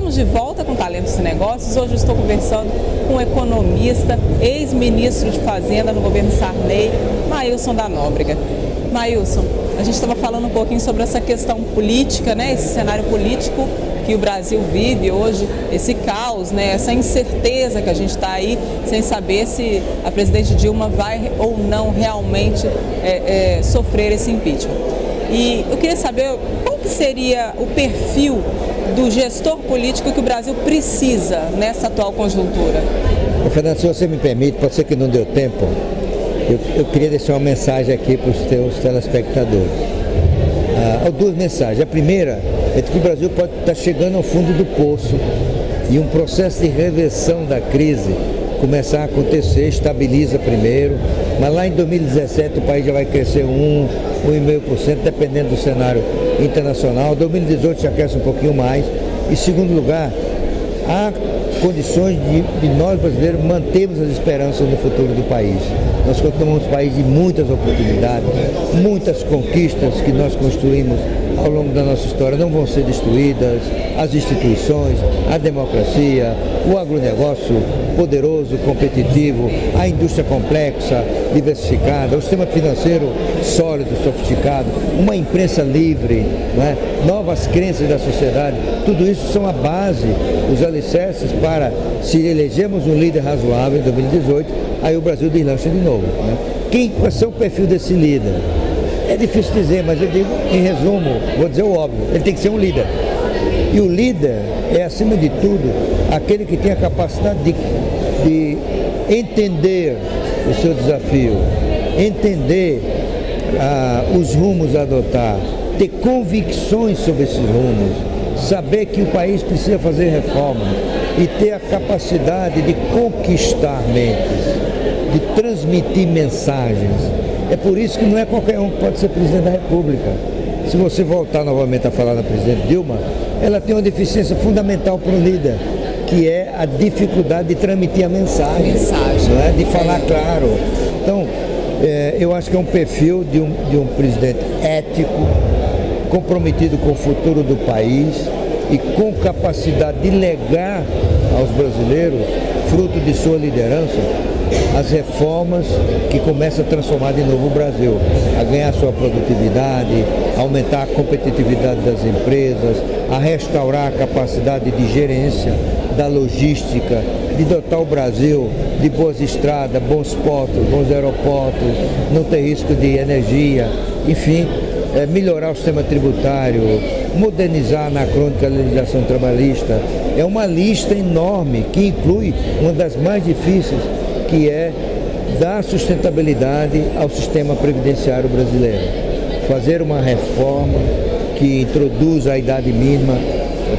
Estamos de volta com Talentos e Negócios. Hoje eu estou conversando com um economista, ex-ministro de Fazenda no governo Sarney, Maílson da Nóbrega. Maílson, a gente estava falando um pouquinho sobre essa questão política, né? Esse cenário político que o Brasil vive hoje, esse caos, né? Essa incerteza que a gente está aí sem saber se a presidente Dilma vai ou não realmente sofrer esse impeachment. E eu queria saber qual que seria o perfil do gestor político que o Brasil precisa nessa atual conjuntura. Fernando, se você me permite, pode ser que não deu tempo, eu queria deixar uma mensagem aqui para os teus telespectadores. Duas mensagens. A primeira é que o Brasil pode estar chegando ao fundo do poço e um processo de reversão da crise começar a acontecer, estabiliza primeiro, mas lá em 2017 o país já vai crescer 1,5%, dependendo do cenário internacional. 2018 já cresce um pouquinho mais. E, em segundo lugar, há condições de nós brasileiros mantermos as esperanças no futuro do país. Nós continuamos um país de muitas oportunidades, muitas conquistas que nós construímos ao longo da nossa história não vão ser destruídas, as instituições, a democracia, o agronegócio poderoso, competitivo, a indústria complexa, diversificada, o sistema financeiro sólido, sofisticado, uma imprensa livre, né? Novas crenças da sociedade, tudo isso são a base, os alicerces para, se elegermos um líder razoável em 2018, aí o Brasil deslancha de novo. Né? Qual é o perfil desse líder? É difícil dizer, mas eu digo, em resumo, vou dizer o óbvio, ele tem que ser um líder. E o líder é, acima de tudo, aquele que tem a capacidade de entender o seu desafio, entender os rumos a adotar, ter convicções sobre esses rumos, saber que o país precisa fazer reformas e ter a capacidade de conquistar mentes, de transmitir mensagens. É por isso que não é qualquer um que pode ser presidente da República. Se você voltar novamente a falar da presidente Dilma, ela tem uma deficiência fundamental para um líder, que é a dificuldade de transmitir a mensagem, não é? De falar claro. Então, eu acho que é um perfil de um presidente ético, comprometido com o futuro do país e com capacidade de legar aos brasileiros, fruto de sua liderança, as reformas que começam a transformar de novo o Brasil, a ganhar sua produtividade, aumentar a competitividade das empresas, a restaurar a capacidade de gerência da logística, de dotar o Brasil de boas estradas, bons portos, bons aeroportos, não ter risco de energia, enfim, melhorar o sistema tributário, modernizar a anacrônica legislação trabalhista. É uma lista enorme que inclui uma das mais difíceis, que é dar sustentabilidade ao sistema previdenciário brasileiro. Fazer uma reforma que introduza a idade mínima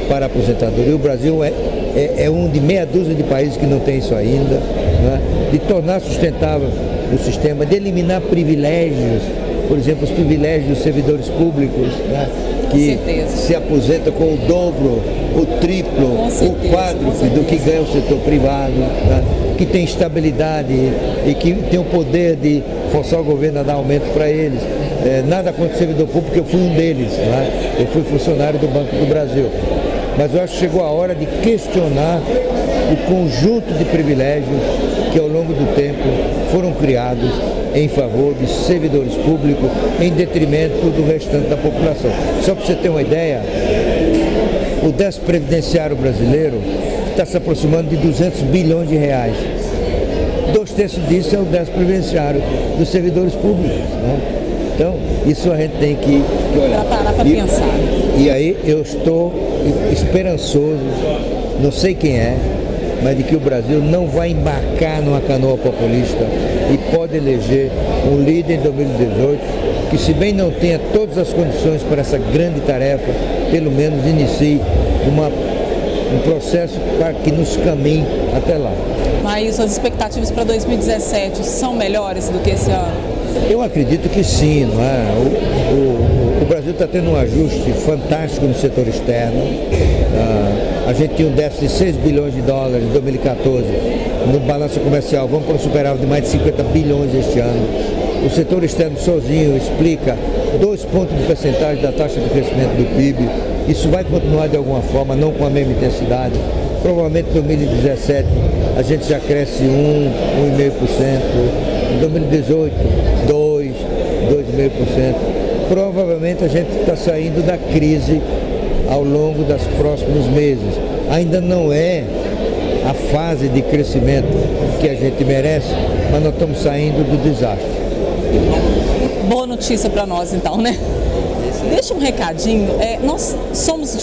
para a aposentadoria. O Brasil é um de meia dúzia de países que não tem isso ainda, né? De tornar sustentável o sistema, de eliminar privilégios, por exemplo, os privilégios dos servidores públicos, né? Que se aposenta com o dobro, o triplo, o quádruplo do que ganha o setor privado, né? Que tem estabilidade e que tem o poder de forçar o governo a dar aumento para eles. Nada contra o servidor público, eu fui um deles, né? Eu fui funcionário do Banco do Brasil. Mas eu acho que chegou a hora de questionar o conjunto de privilégios que ao longo do tempo foram criados em favor de servidores públicos, em detrimento do restante da população. Só para você ter uma ideia, o déficit previdenciário brasileiro está se aproximando de 200 bilhões de reais. 2/3 disso é o déficit previdenciário dos servidores públicos, né? Então, isso a gente tem que olhar. Parar para pensar. E aí eu estou esperançoso, não sei quem é, mas de que o Brasil não vai embarcar numa canoa populista e pode eleger um líder em 2018 que, se bem não tenha todas as condições para essa grande tarefa, pelo menos inicie um processo para que nos caminhe até lá. Mas as expectativas para 2017 são melhores do que esse ano? Eu acredito que sim, não é? O Brasil está tendo um ajuste fantástico no setor externo. A gente tinha um déficit de 6 bilhões de dólares em 2014 no balanço comercial. Vamos para um superávit de mais de 50 bilhões este ano. O setor externo sozinho explica 2 pontos de percentagem da taxa de crescimento do PIB. Isso vai continuar de alguma forma, não com a mesma intensidade. Provavelmente em 2017 a gente já cresce 1,5%. Em 2018, 2,5%. Provavelmente a gente está saindo da crise ao longo dos próximos meses. Ainda não é a fase de crescimento que a gente merece, mas nós estamos saindo do desastre. Boa notícia para nós então, né? Deixa um recadinho, nós somos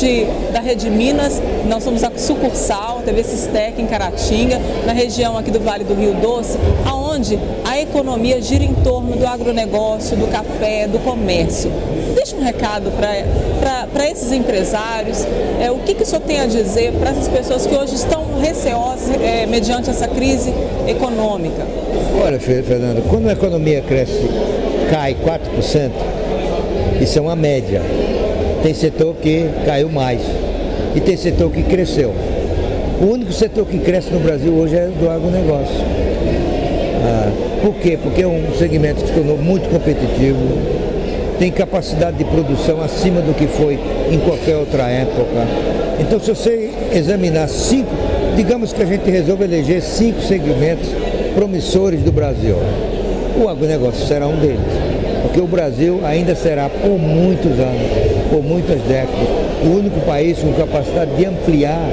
da Rede Minas, nós somos a sucursal TV Sistec em Caratinga, na região aqui do Vale do Rio Doce, aonde a economia gira em torno do agronegócio, do café, do comércio. Deixa um recado para esses empresários, o que o senhor tem a dizer para essas pessoas que hoje estão receosas mediante essa crise econômica? Olha, Fernando, quando a economia cai 4%, isso é uma média. Tem setor que caiu mais e tem setor que cresceu. O único setor que cresce no Brasil hoje é do agronegócio. Por quê? Porque é um segmento que se tornou muito competitivo, tem capacidade de produção acima do que foi em qualquer outra época. Então, se você examinar digamos que a gente resolve eleger 5 segmentos promissores do Brasil, o agronegócio será um deles. Porque o Brasil ainda será, por muitos anos, por muitas décadas, o único país com capacidade de ampliar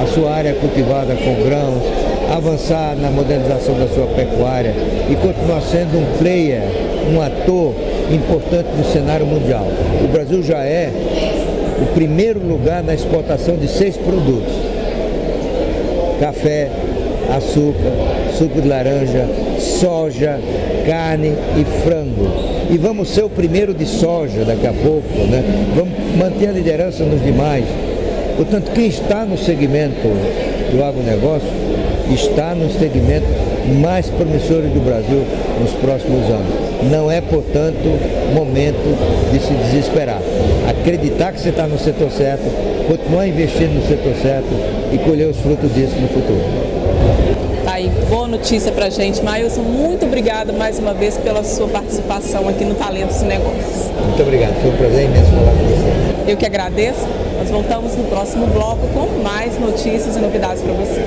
a sua área cultivada com grãos, avançar na modernização da sua pecuária e continuar sendo um player, um ator importante no cenário mundial. O Brasil já é o primeiro lugar na exportação de 6 produtos: café, açúcar, suco de laranja, soja, carne e frango. E vamos ser o primeiro de soja daqui a pouco, né? Vamos manter a liderança nos demais. Portanto, quem está no segmento do agronegócio está no segmento mais promissor do Brasil nos próximos anos. Não é, portanto, momento de se desesperar. Acreditar que você está no setor certo, continuar investindo no setor certo e colher os frutos disso no futuro. Tá aí, boa notícia pra gente. Maílson, muito obrigada mais uma vez pela sua participação aqui no Talentos e Negócios. Muito obrigado, foi um prazer imenso falar com você. Eu que agradeço. Nós voltamos no próximo bloco com mais notícias e novidades para você.